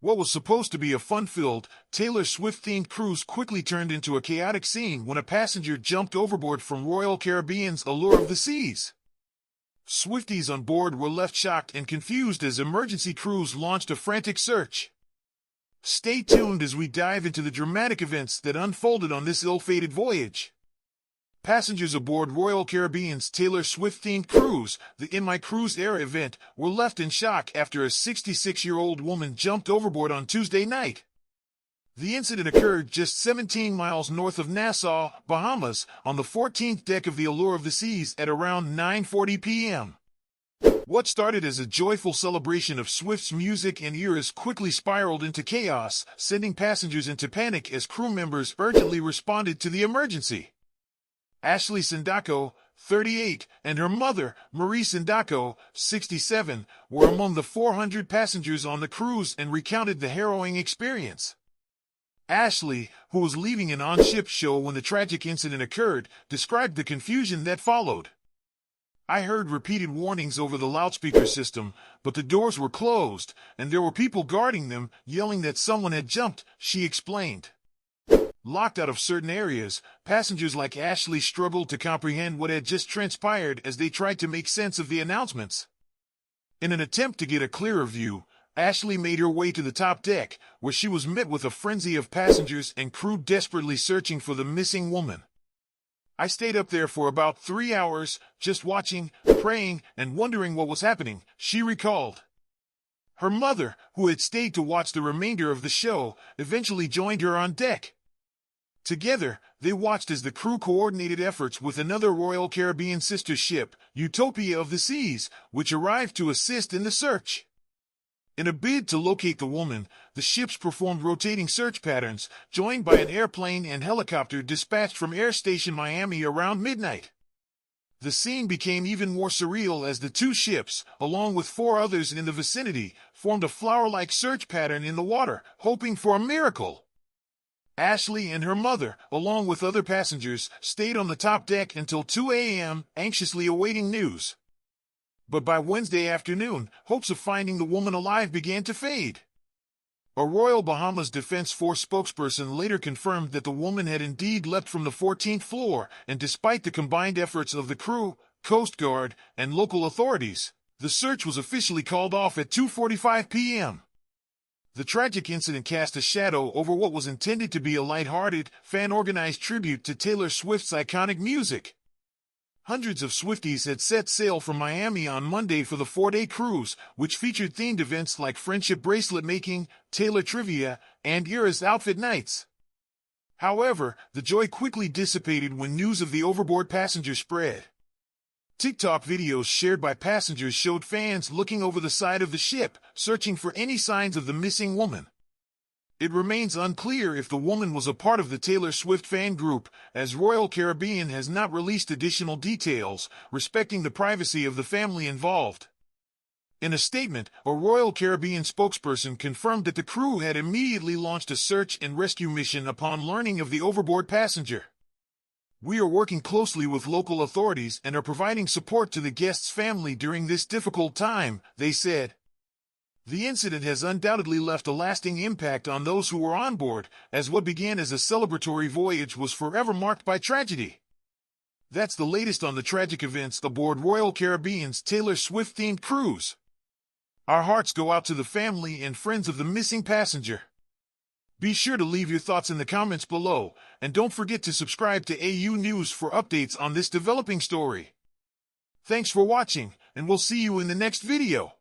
What was supposed to be a fun-filled, Taylor Swift-themed cruise quickly turned into a chaotic scene when a passenger jumped overboard from Royal Caribbean's Allure of the Seas. Swifties on board were left shocked and confused as emergency crews launched a frantic search. Stay tuned as we dive into the dramatic events that unfolded on this ill-fated voyage. Passengers aboard Royal Caribbean's Taylor Swift-themed cruise, the In My Cruise Era event, were left in shock after a 66-year-old woman jumped overboard on Tuesday night. The incident occurred just 17 miles north of Nassau, Bahamas, on the 14th deck of the Allure of the Seas at around 9:40 p.m. What started as a joyful celebration of Swift's music and eras quickly spiraled into chaos, sending passengers into panic as crew members urgently responded to the emergency. Ashley Sindacco, 38, and her mother, Marie Sindacco, 67, were among the 400 passengers on the cruise and recounted the harrowing experience. Ashley, who was leaving an on-ship show when the tragic incident occurred, described the confusion that followed. "I heard repeated warnings over the loudspeaker system, but the doors were closed, and there were people guarding them, yelling that someone had jumped," she explained. Locked out of certain areas, passengers like Ashley struggled to comprehend what had just transpired as they tried to make sense of the announcements. In an attempt to get a clearer view, Ashley made her way to the top deck, where she was met with a frenzy of passengers and crew desperately searching for the missing woman. "I stayed up there for about 3 hours, just watching, praying, and wondering what was happening," she recalled. Her mother, who had stayed to watch the remainder of the show, eventually joined her on deck. Together, they watched as the crew coordinated efforts with another Royal Caribbean sister ship, Utopia of the Seas, which arrived to assist in the search. In a bid to locate the woman, the ships performed rotating search patterns, joined by an airplane and helicopter dispatched from Air Station Miami around midnight. The scene became even more surreal as the two ships, along with 4 others in the vicinity, formed a flower-like search pattern in the water, hoping for a miracle. Ashley and her mother, along with other passengers, stayed on the top deck until 2 a.m., anxiously awaiting news. But by Wednesday afternoon, hopes of finding the woman alive began to fade. A Royal Bahamas Defense Force spokesperson later confirmed that the woman had indeed leapt from the 14th floor, and despite the combined efforts of the crew, Coast Guard, and local authorities, the search was officially called off at 2:45 p.m. The tragic incident cast a shadow over what was intended to be a lighthearted, fan-organized tribute to Taylor Swift's iconic music. Hundreds of Swifties had set sail from Miami on Monday for the 4-day cruise, which featured themed events like friendship bracelet making, Taylor trivia, and Eras outfit nights. However, the joy quickly dissipated when news of the overboard passenger spread. TikTok videos shared by passengers showed fans looking over the side of the ship, searching for any signs of the missing woman. It remains unclear if the woman was a part of the Taylor Swift fan group, as Royal Caribbean has not released additional details, respecting the privacy of the family involved. In a statement, a Royal Caribbean spokesperson confirmed that the crew had immediately launched a search and rescue mission upon learning of the overboard passenger. "We are working closely with local authorities and are providing support to the guest's family during this difficult time," they said. The incident has undoubtedly left a lasting impact on those who were on board, as what began as a celebratory voyage was forever marked by tragedy. That's the latest on the tragic events aboard Royal Caribbean's Taylor Swift-themed cruise. Our hearts go out to the family and friends of the missing passenger. Be sure to leave your thoughts in the comments below, and don't forget to subscribe to AU News for updates on this developing story. Thanks for watching, and we'll see you in the next video.